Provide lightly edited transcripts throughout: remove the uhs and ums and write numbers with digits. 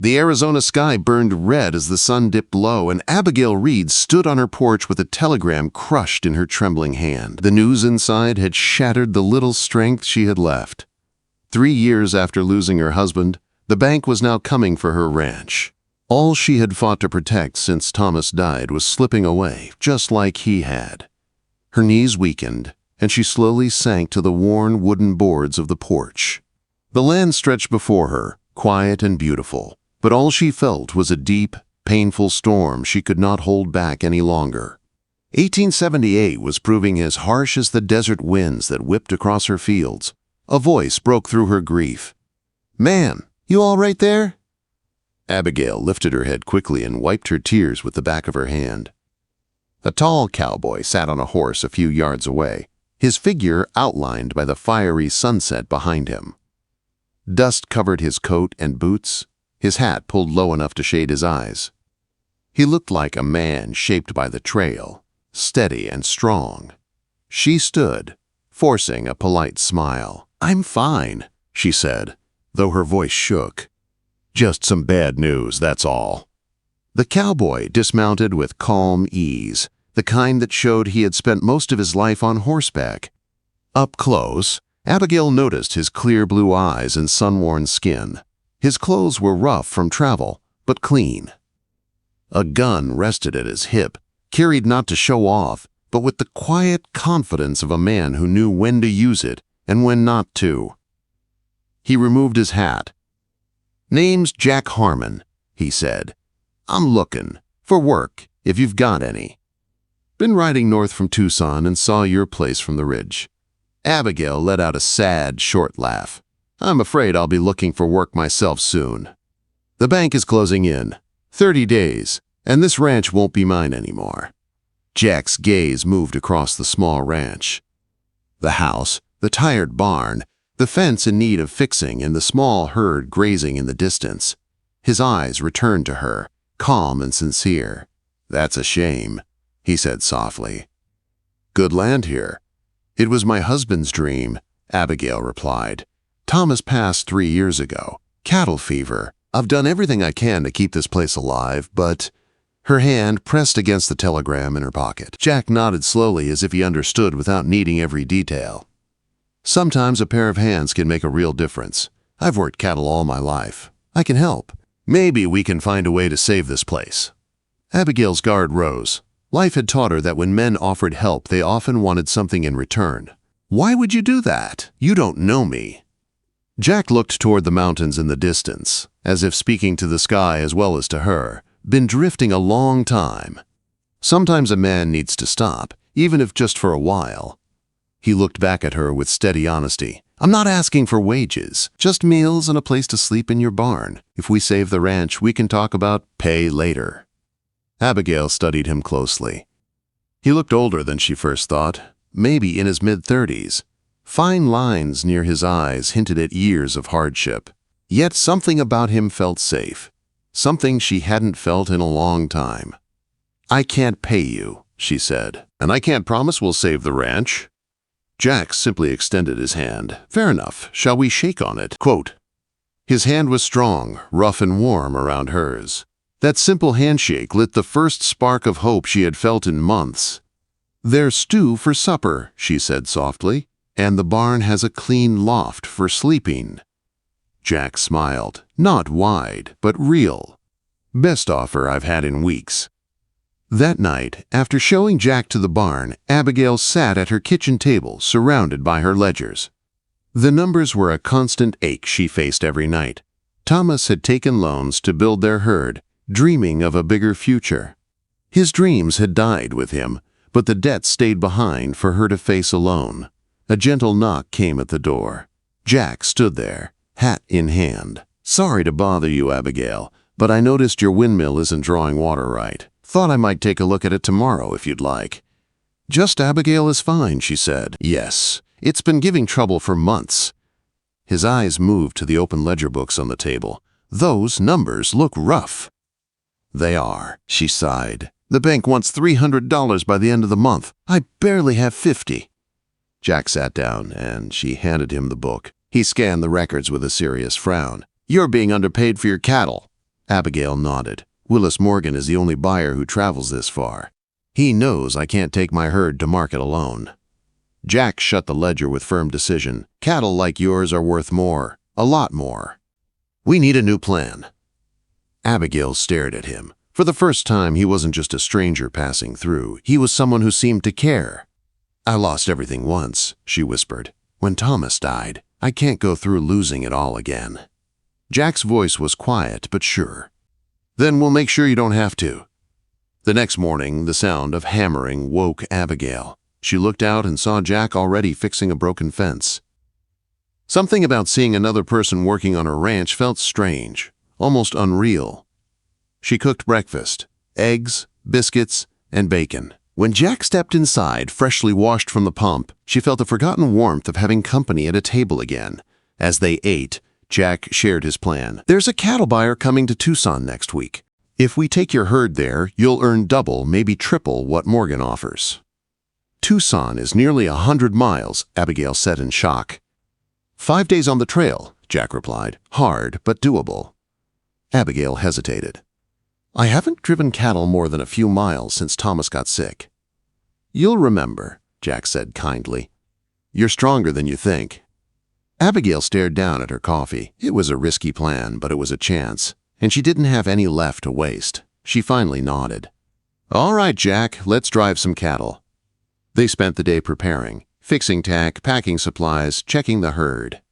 The Arizona sky burned red as the sun dipped low, and Abigail Reed stood on her porch with a telegram crushed in her trembling hand. The news inside had shattered the little strength she had left. 3 years after losing her husband, the bank was now coming for her ranch. All she had fought to protect since Thomas died was slipping away, just like he had. Her knees weakened, and she slowly sank to the worn wooden boards of the porch. The land stretched before her, quiet and beautiful, but all she felt was a deep, painful storm she could not hold back any longer. 1878 was proving as harsh as the desert winds that whipped across her fields. A voice broke through her grief. "Man, you all right there?" Abigail lifted her head quickly and wiped her tears with the back of her hand. A tall cowboy sat on a horse a few yards away, his figure outlined by the fiery sunset behind him. Dust covered his coat and boots, his hat pulled low enough to shade his eyes. He looked like a man shaped by the trail, steady and strong. She stood, forcing a polite smile. "I'm fine," she said, though her voice shook. "Just some bad news, that's all." The cowboy dismounted with calm ease, the kind that showed he had spent most of his life on horseback. Up close, Abigail noticed his clear blue eyes and sun-worn skin. His clothes were rough from travel, but clean. A gun rested at his hip, carried not to show off, but with the quiet confidence of a man who knew when to use it and when not to. He removed his hat. "Name's Jack Harmon," he said. "I'm looking for work, if you've got any. Been riding north from Tucson and saw your place from the ridge." Abigail let out a sad, short laugh. "I'm afraid I'll be looking for work myself soon. The bank is closing in. 30 days, and this ranch won't be mine anymore." Jack's gaze moved across the small ranch. The house, the tired barn, the fence in need of fixing, and the small herd grazing in the distance. His eyes returned to her, calm and sincere. "That's a shame," he said softly. "Good land here." "It was my husband's dream," Abigail replied. "Thomas passed 3 years ago. Cattle fever. I've done everything I can to keep this place alive, but—" Her hand pressed against the telegram in her pocket. Jack nodded slowly as if he understood without needing every detail. "Sometimes a pair of hands can make a real difference. I've worked cattle all my life. I can help. Maybe we can find a way to save this place." Abigail's guard rose. Life had taught her that when men offered help, they often wanted something in return. "Why would you do that? You don't know me." Jack looked toward the mountains in the distance, as if speaking to the sky as well as to her. "Been drifting a long time. Sometimes a man needs to stop, even if just for a while." He looked back at her with steady honesty. "I'm not asking for wages, just meals and a place to sleep in your barn. If we save the ranch, we can talk about pay later." Abigail studied him closely. He looked older than she first thought, maybe in his mid-30s. Fine lines near his eyes hinted at years of hardship. Yet something about him felt safe, something she hadn't felt in a long time. "I can't pay you," she said, "and I can't promise we'll save the ranch." Jack simply extended his hand. "Fair enough. Shall we shake on it?" Quote. His hand was strong, rough and warm around hers. That simple handshake lit the first spark of hope she had felt in months. "There's stew for supper," she said softly, "and the barn has a clean loft for sleeping." Jack smiled, not wide, but real. "Best offer I've had in weeks." That night, after showing Jack to the barn, Abigail sat at her kitchen table, surrounded by her ledgers. The numbers were a constant ache she faced every night. Thomas had taken loans to build their herd, dreaming of a bigger future. His dreams had died with him, but the debt stayed behind for her to face alone. A gentle knock came at the door. Jack stood there, hat in hand. "Sorry to bother you, Abigail, but I noticed your windmill isn't drawing water right. Thought I might take a look at it tomorrow if you'd like." "Just Abigail is fine," she said. "Yes, it's been giving trouble for months." His eyes moved to the open ledger books on the table. "Those numbers look rough." "They are," she sighed. "The bank wants $300 by the end of the month. I barely have 50. Jack sat down, and she handed him the book. He scanned the records with a serious frown. "You're being underpaid for your cattle." Abigail nodded. Willis Morgan is the only buyer who travels this far. He knows I can't take my herd to market alone. Jack shut the ledger with firm decision. Cattle like yours are worth more, a lot more. We need a new plan. Abigail stared at him. For the first time, he wasn't just a stranger passing through. He was someone who seemed to care. I lost everything once, she whispered. When Thomas died, I can't go through losing it all again. Jack's voice was quiet but sure. Then we'll make sure you don't have to. The next morning, the sound of hammering woke Abigail. She looked out and saw Jack already fixing a broken fence. Something about seeing another person working on her ranch felt strange, almost unreal. She cooked breakfast, eggs, biscuits, and bacon. When Jack stepped inside, freshly washed from the pump, she felt the forgotten warmth of having company at a table again. As they ate, Jack shared his plan. There's a cattle buyer coming to Tucson next week. If we take your herd there, you'll earn double, maybe triple what Morgan offers. Tucson is nearly 100 miles, Abigail said in shock. 5 days on the trail, Jack replied. Hard, but doable. Abigail hesitated. I haven't driven cattle more than a few miles since Thomas got sick. You'll remember, Jack said kindly. You're stronger than you think. Abigail stared down at her coffee. It was a risky plan, but it was a chance, and she didn't have any left to waste. She finally nodded. All right, Jack, let's drive some cattle. They spent the day preparing, fixing tack, packing supplies, checking the herd.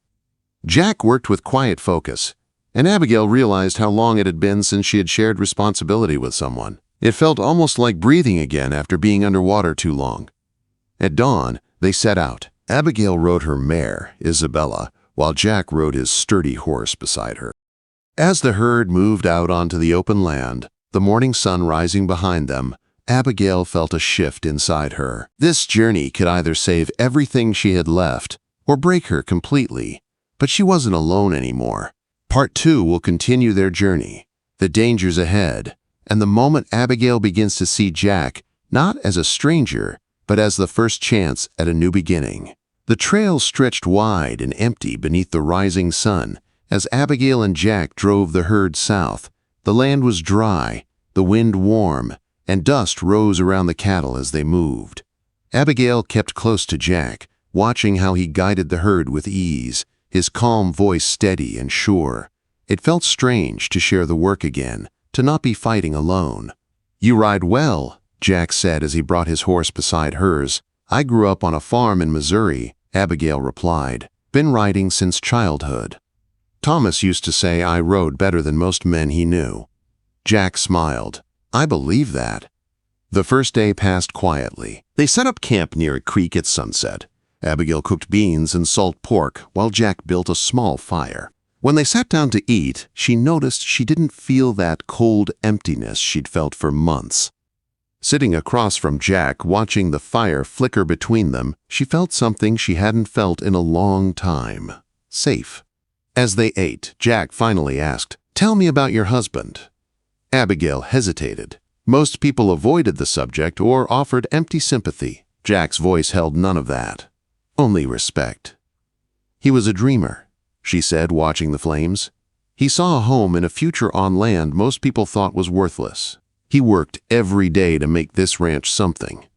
Jack worked with quiet focus, and Abigail realized how long it had been since she had shared responsibility with someone. It felt almost like breathing again after being underwater too long. At dawn, they set out. Abigail rode her mare, Isabella, while Jack rode his sturdy horse beside her. As the herd moved out onto the open land, the morning sun rising behind them, Abigail felt a shift inside her. This journey could either save everything she had left or break her completely, but she wasn't alone anymore. Part 2 will continue their journey, the dangers ahead, and the moment Abigail begins to see Jack not as a stranger, but as the first chance at a new beginning. The trail stretched wide and empty beneath the rising sun as Abigail and Jack drove the herd south. The land was dry, the wind warm, and dust rose around the cattle as they moved. Abigail kept close to Jack, watching how he guided the herd with ease, his calm voice steady and sure. It felt strange to share the work again, to not be fighting alone. You ride well, Jack said as he brought his horse beside hers. I grew up on a farm in Missouri, Abigail replied. Been riding since childhood. Thomas used to say I rode better than most men he knew. Jack smiled. I believe that. The first day passed quietly. They set up camp near a creek at sunset. Abigail cooked beans and salt pork while Jack built a small fire. When they sat down to eat, she noticed she didn't feel that cold emptiness she'd felt for months. Sitting across from Jack, watching the fire flicker between them, she felt something she hadn't felt in a long time. Safe. As they ate, Jack finally asked, Tell me about your husband. Abigail hesitated. Most people avoided the subject or offered empty sympathy. Jack's voice held none of that. Only respect. He was a dreamer, she said, watching the flames. He saw a home in a future on land most people thought was worthless. He worked every day to make this ranch something.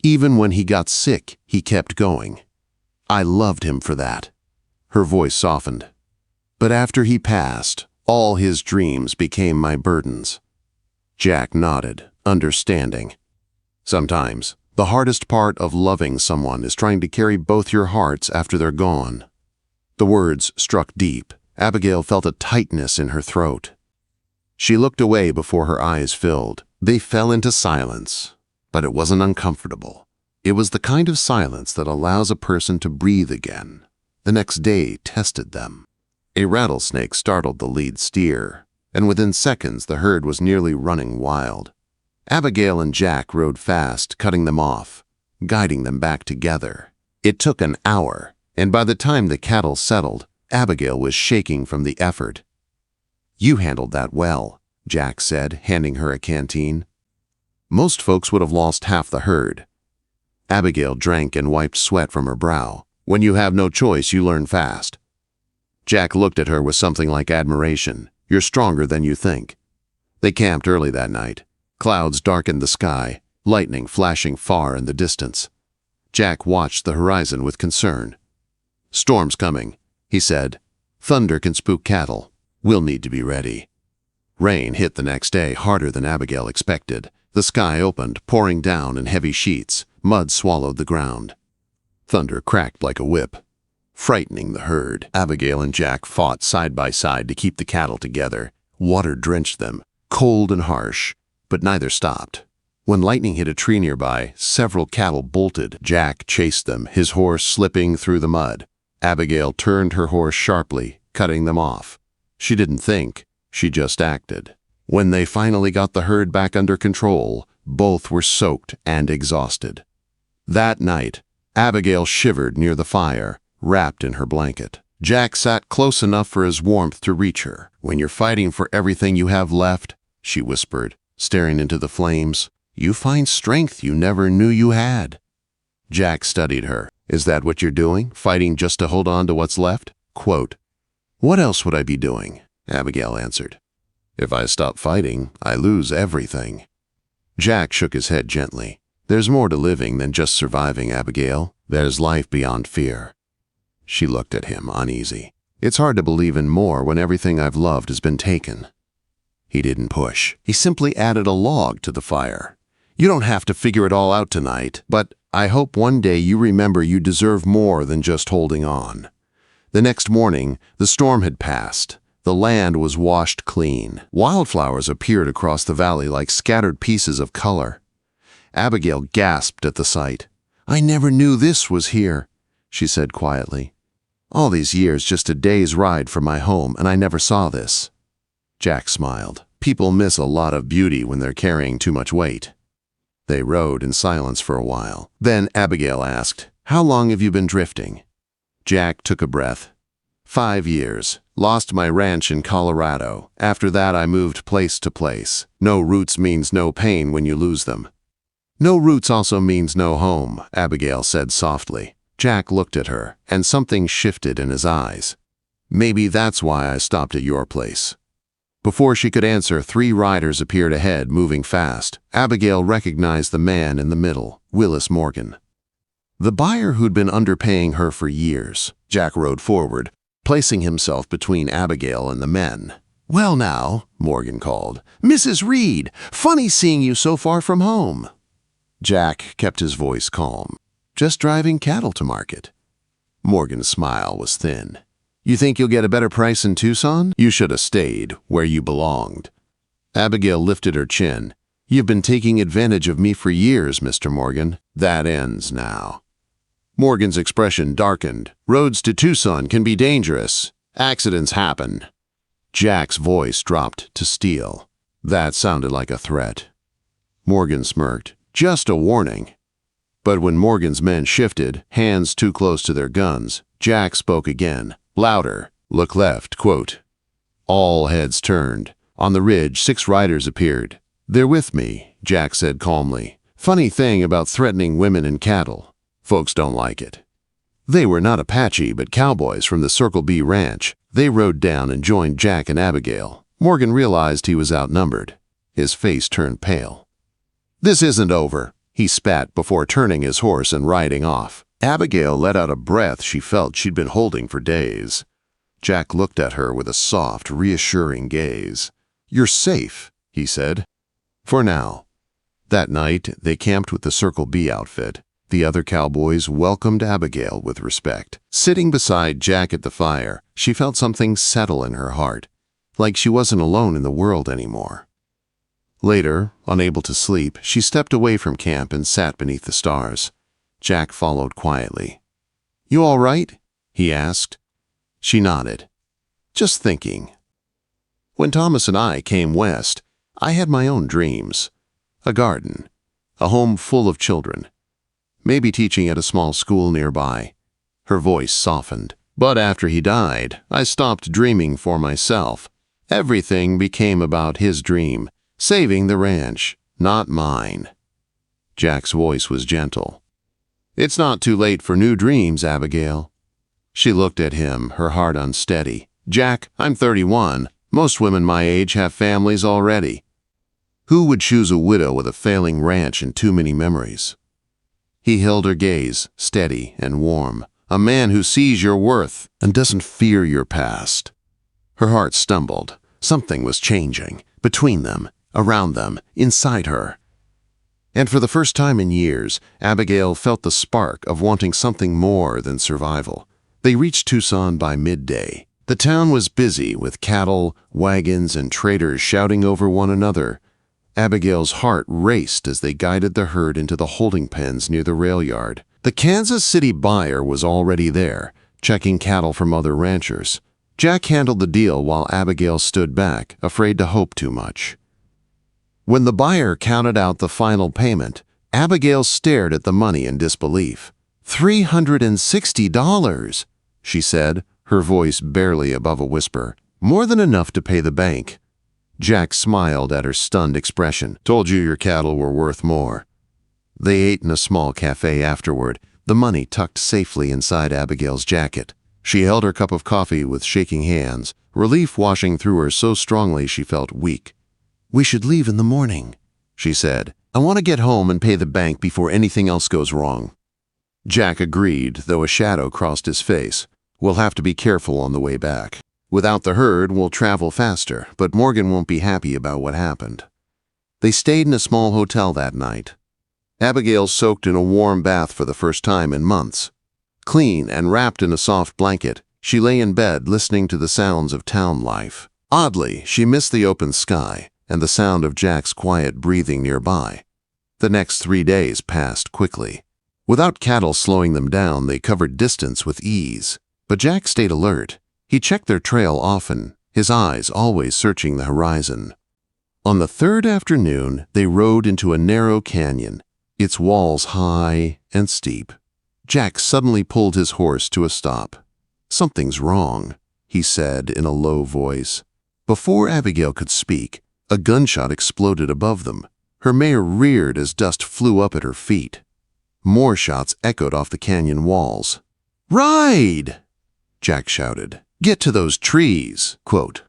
Even when he got sick, he kept going. I loved him for that. Her voice softened. But after he passed, all his dreams became my burdens. Jack nodded, understanding. Sometimes, the hardest part of loving someone is trying to carry both your hearts after they're gone. The words struck deep. Abigail felt a tightness in her throat. She looked away before her eyes filled. They fell into silence, but it wasn't uncomfortable. It was the kind of silence that allows a person to breathe again. The next day tested them. A rattlesnake startled the lead steer, and within seconds the herd was nearly running wild. Abigail and Jack rode fast, cutting them off, guiding them back together. It took an hour, and by the time the cattle settled, Abigail was shaking from the effort. You handled that well, Jack said, handing her a canteen. Most folks would have lost half the herd. Abigail drank and wiped sweat from her brow. When you have no choice, you learn fast. Jack looked at her with something like admiration. You're stronger than you think. They camped early that night. Clouds darkened the sky, lightning flashing far in the distance. Jack watched the horizon with concern. "Storm's coming," he said. "Thunder can spook cattle. We'll need to be ready." Rain hit the next day harder than Abigail expected. The sky opened, pouring down in heavy sheets. Mud swallowed the ground. Thunder cracked like a whip, frightening the herd. Abigail and Jack fought side by side to keep the cattle together. Water drenched them, cold and harsh, but neither stopped. When lightning hit a tree nearby, several cattle bolted. Jack chased them, his horse slipping through the mud. Abigail turned her horse sharply, cutting them off. She didn't think, she just acted. When they finally got the herd back under control, both were soaked and exhausted. That night, Abigail shivered near the fire, wrapped in her blanket. Jack sat close enough for his warmth to reach her. "When you're fighting for everything you have left," she whispered, staring into the flames, "you find strength you never knew you had." Jack studied her. "Is that what you're doing, fighting just to hold on to what's left?" Quote, "What else would I be doing?" Abigail answered. "If I stop fighting, I lose everything." Jack shook his head gently. "There's more to living than just surviving, Abigail. There's life beyond fear." She looked at him, uneasy. "It's hard to believe in more when everything I've loved has been taken." He didn't push. He simply added a log to the fire. "You don't have to figure it all out tonight, but I hope one day you remember you deserve more than just holding on." The next morning, the storm had passed. The land was washed clean. Wildflowers appeared across the valley like scattered pieces of color. Abigail gasped at the sight. "I never knew this was here," she said quietly. "All these years just a day's ride from my home, and I never saw this." Jack smiled. "People miss a lot of beauty when they're carrying too much weight." They rode in silence for a while. Then Abigail asked, "How long have you been drifting?" Jack took a breath. 5 years. Lost my ranch in Colorado. After that I moved place to place. No roots means no pain when you lose them." "No roots also means no home," Abigail said softly. Jack looked at her, and something shifted in his eyes. "Maybe that's why I stopped at your place." Before she could answer, 3 riders appeared ahead, moving fast. Abigail recognized the man in the middle, Willis Morgan. The buyer who'd been underpaying her for years. Jack rode forward, placing himself between Abigail and the men. "Well now," Morgan called. "Mrs. Reed, funny seeing you so far from home." Jack kept his voice calm. "Just driving cattle to market." Morgan's smile was thin. "You think you'll get a better price in Tucson? You should have stayed where you belonged." Abigail lifted her chin. "You've been taking advantage of me for years, Mr. Morgan. That ends now." Morgan's expression darkened. "Roads to Tucson can be dangerous. Accidents happen." Jack's voice dropped to steel. That sounded like a threat. Morgan smirked. "Just a warning." But when Morgan's men shifted, hands too close to their guns, Jack spoke again, louder. "Look left." Quote. All heads turned. On the ridge, 6 riders appeared. "They're with me," Jack said calmly. "Funny thing about threatening women and cattle. Folks don't like it." They were not Apache, but cowboys from the Circle B ranch. They rode down and joined Jack and Abigail. Morgan realized he was outnumbered. His face turned pale. "This isn't over," he spat before turning his horse and riding off. Abigail let out a breath she felt she'd been holding for days. Jack looked at her with a soft, reassuring gaze. "You're safe," he said. "For now." That night, they camped with the Circle B outfit. The other cowboys welcomed Abigail with respect. Sitting beside Jack at the fire, she felt something settle in her heart, like she wasn't alone in the world anymore. Later, unable to sleep, she stepped away from camp and sat beneath the stars. Jack followed quietly. "You all right?" he asked. She nodded. "Just thinking." When Thomas and I came west, I had my own dreams. A garden, a home full of children, maybe teaching at a small school nearby. Her voice softened. "But after he died, I stopped dreaming for myself. Everything became about his dream, saving the ranch, not mine." Jack's voice was gentle. "It's not too late for new dreams, Abigail." She looked at him, her heart unsteady. "Jack, I'm 31. Most women my age have families already. Who would choose a widow with a failing ranch and too many memories? He held her gaze, steady and warm. A man who sees your worth and doesn't fear your past. Her heart stumbled. Something was changing. Between them, around them, inside her. And for the first time in years, Abigail felt the spark of wanting something more than survival. They reached Tucson by midday. The town was busy with cattle, wagons, and traders shouting over one another. Abigail's heart raced as they guided the herd into the holding pens near the rail yard. The Kansas City buyer was already there, checking cattle from other ranchers. Jack handled the deal while Abigail stood back, afraid to hope too much. When the buyer counted out the final payment, Abigail stared at the money in disbelief. $360, she said, her voice barely above a whisper. More than enough to pay the bank. Jack smiled at her stunned expression. Told you your cattle were worth more. They ate in a small cafe afterward, the money tucked safely inside Abigail's jacket. She held her cup of coffee with shaking hands, relief washing through her so strongly she felt weak. We should leave in the morning, she said. I want to get home and pay the bank before anything else goes wrong. Jack agreed, though a shadow crossed his face. We'll have to be careful on the way back. Without the herd, we'll travel faster, but Morgan won't be happy about what happened. They stayed in a small hotel that night. Abigail soaked in a warm bath for the first time in months. Clean and wrapped in a soft blanket, she lay in bed listening to the sounds of town life. Oddly, she missed the open sky and the sound of Jack's quiet breathing nearby. The next 3 days passed quickly. Without cattle slowing them down, they covered distance with ease. But Jack stayed alert. He checked their trail often, his eyes always searching the horizon. On the third afternoon, they rode into a narrow canyon, its walls high and steep. Jack suddenly pulled his horse to a stop. Something's wrong, he said in a low voice. Before Abigail could speak, a gunshot exploded above them. Her mare reared as dust flew up at her feet. More shots echoed off the canyon walls. Ride! Jack shouted. Get to those trees, quote.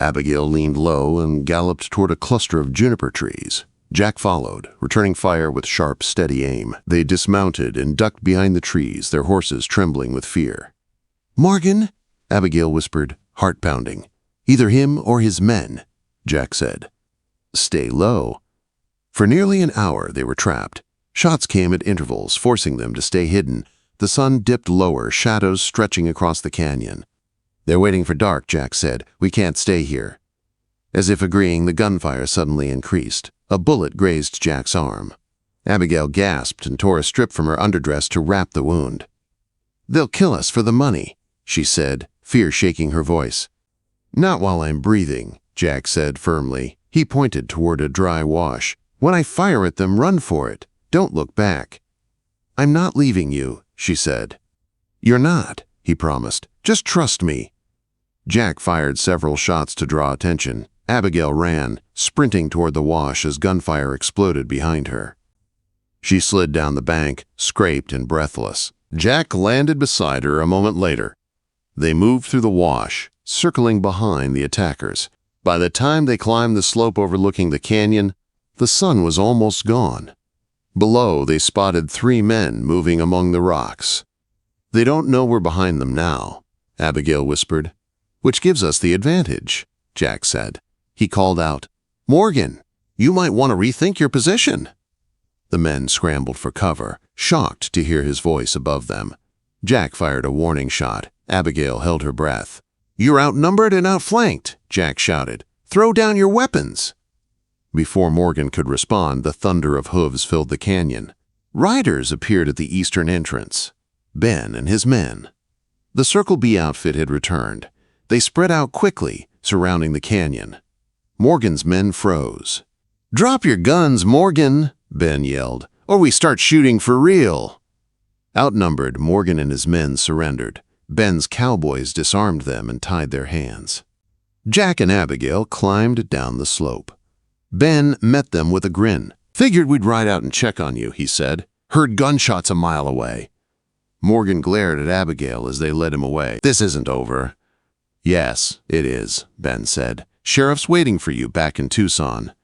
Abigail leaned low and galloped toward a cluster of juniper trees. Jack followed, returning fire with sharp, steady aim. They dismounted and ducked behind the trees, their horses trembling with fear. Morgan, Abigail whispered, heart pounding. Either him or his men, Jack said. Stay low. For nearly an hour they were trapped. Shots came at intervals, forcing them to stay hidden. The sun dipped lower, shadows stretching across the canyon. They're waiting for dark, Jack said. We can't stay here. As if agreeing, the gunfire suddenly increased. A bullet grazed Jack's arm. Abigail gasped and tore a strip from her underdress to wrap the wound. They'll kill us for the money, she said, fear shaking her voice. Not while I'm breathing, Jack said firmly. He pointed toward a dry wash. When I fire at them, run for it. Don't look back. I'm not leaving you, she said. You're not, he promised. Just trust me. Jack fired several shots to draw attention. Abigail ran, sprinting toward the wash as gunfire exploded behind her. She slid down the bank, scraped and breathless. Jack landed beside her a moment later. They moved through the wash, circling behind the attackers. By the time they climbed the slope overlooking the canyon, the sun was almost gone. Below, they spotted 3 men moving among the rocks. They don't know we're behind them now, Abigail whispered. Which gives us the advantage, Jack said. He called out, Morgan, you might want to rethink your position. The men scrambled for cover, shocked to hear his voice above them. Jack fired a warning shot. Abigail held her breath. You're outnumbered and outflanked, Jack shouted. Throw down your weapons. Before Morgan could respond, the thunder of hooves filled the canyon. Riders appeared at the eastern entrance. Ben and his men. The Circle B outfit had returned. They spread out quickly, surrounding the canyon. Morgan's men froze. Drop your guns, Morgan, Ben yelled, or we start shooting for real. Outnumbered, Morgan and his men surrendered. Ben's cowboys disarmed them and tied their hands. Jack and Abigail climbed down the slope. Ben met them with a grin. Figured we'd ride out and check on you, he said. Heard gunshots a mile away. Morgan glared at Abigail as they led him away. This isn't over. Yes, it is, Ben said. Sheriff's waiting for you back in Tucson.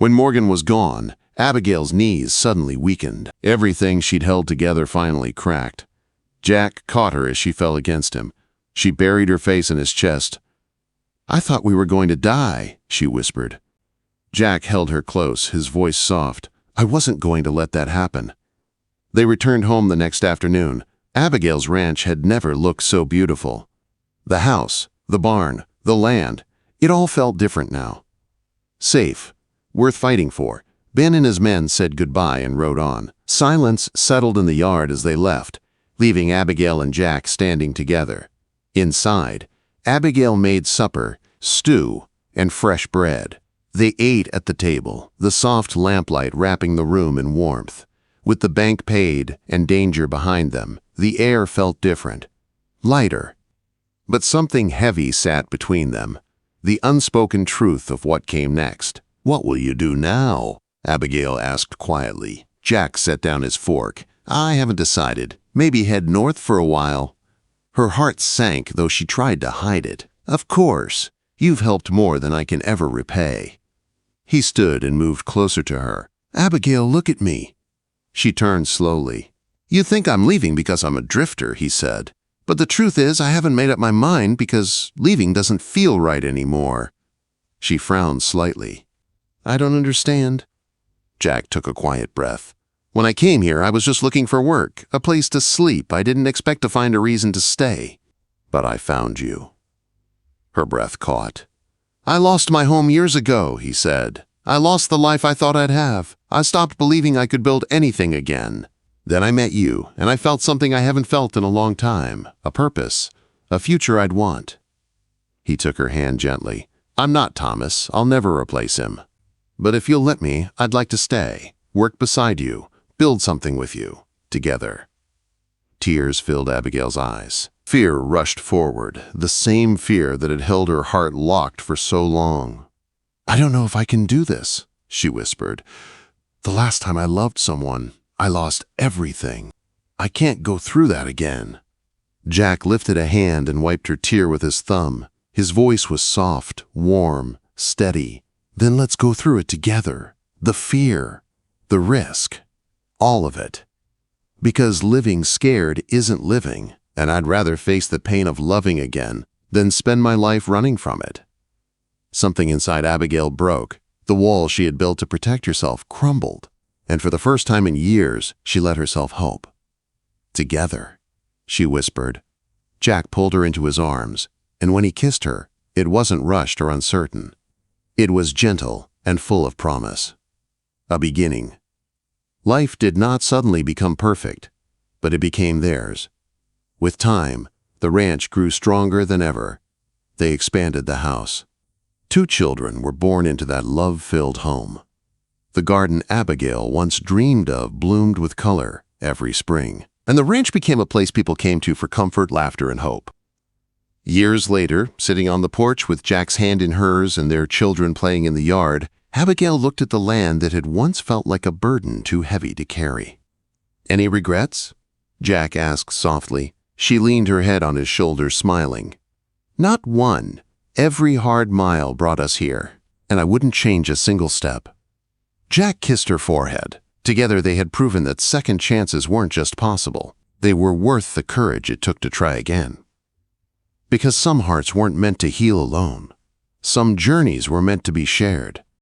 When Morgan was gone, Abigail's knees suddenly weakened. Everything she'd held together finally cracked. Jack caught her as she fell against him. She buried her face in his chest. "I thought we were going to die," she whispered. Jack held her close, his voice soft. "I wasn't going to let that happen." They returned home the next afternoon. Abigail's ranch had never looked so beautiful. The house, the barn, the land, it all felt different now. Safe, worth fighting for. Ben and his men said goodbye and rode on. Silence settled in the yard as they left, leaving Abigail and Jack standing together. Inside, Abigail made supper, stew, and fresh bread. They ate at the table, the soft lamplight wrapping the room in warmth. With the bank paid and danger behind them, the air felt different, lighter. But something heavy sat between them, the unspoken truth of what came next. "What will you do now?" Abigail asked quietly. Jack set down his fork. "I haven't decided. Maybe head north for a while." Her heart sank, though she tried to hide it. "Of course. You've helped more than I can ever repay." He stood and moved closer to her. "Abigail, look at me." She turned slowly. "You think I'm leaving because I'm a drifter," he said. "But the truth is I haven't made up my mind because leaving doesn't feel right anymore." She frowned slightly. "I don't understand." Jack took a quiet breath. "When I came here, I was just looking for work, a place to sleep. I didn't expect to find a reason to stay. But I found you." Her breath caught. "I lost my home years ago," he said. "I lost the life I thought I'd have. I stopped believing I could build anything again. Then I met you, and I felt something I haven't felt in a long time, a purpose, a future I'd want." He took her hand gently. "I'm not Thomas. I'll never replace him. But if you'll let me, I'd like to stay, work beside you, build something with you, together." Tears filled Abigail's eyes. Fear rushed forward, the same fear that had held her heart locked for so long. "I don't know if I can do this," she whispered. "The last time I loved someone, I lost everything. I can't go through that again." Jack lifted a hand and wiped her tear with his thumb. His voice was soft, warm, steady. "Then let's go through it together. The fear, the risk, all of it. Because living scared isn't living, and I'd rather face the pain of loving again than spend my life running from it." Something inside Abigail broke. The wall she had built to protect herself crumbled, and for the first time in years, she let herself hope. "Together," she whispered. Jack pulled her into his arms, and when he kissed her, it wasn't rushed or uncertain. It was gentle and full of promise. A beginning. Life did not suddenly become perfect, but it became theirs. With time, the ranch grew stronger than ever. They expanded the house. 2 children were born into that love-filled home. The garden Abigail once dreamed of bloomed with color every spring, and the ranch became a place people came to for comfort, laughter, and hope. Years later, sitting on the porch with Jack's hand in hers and their children playing in the yard, Abigail looked at the land that had once felt like a burden too heavy to carry. "Any regrets?" Jack asked softly. She leaned her head on his shoulder, smiling. "Not one. Every hard mile brought us here, and I wouldn't change a single step." Jack kissed her forehead. Together they had proven that second chances weren't just possible. They were worth the courage it took to try again. Because some hearts weren't meant to heal alone. Some journeys were meant to be shared.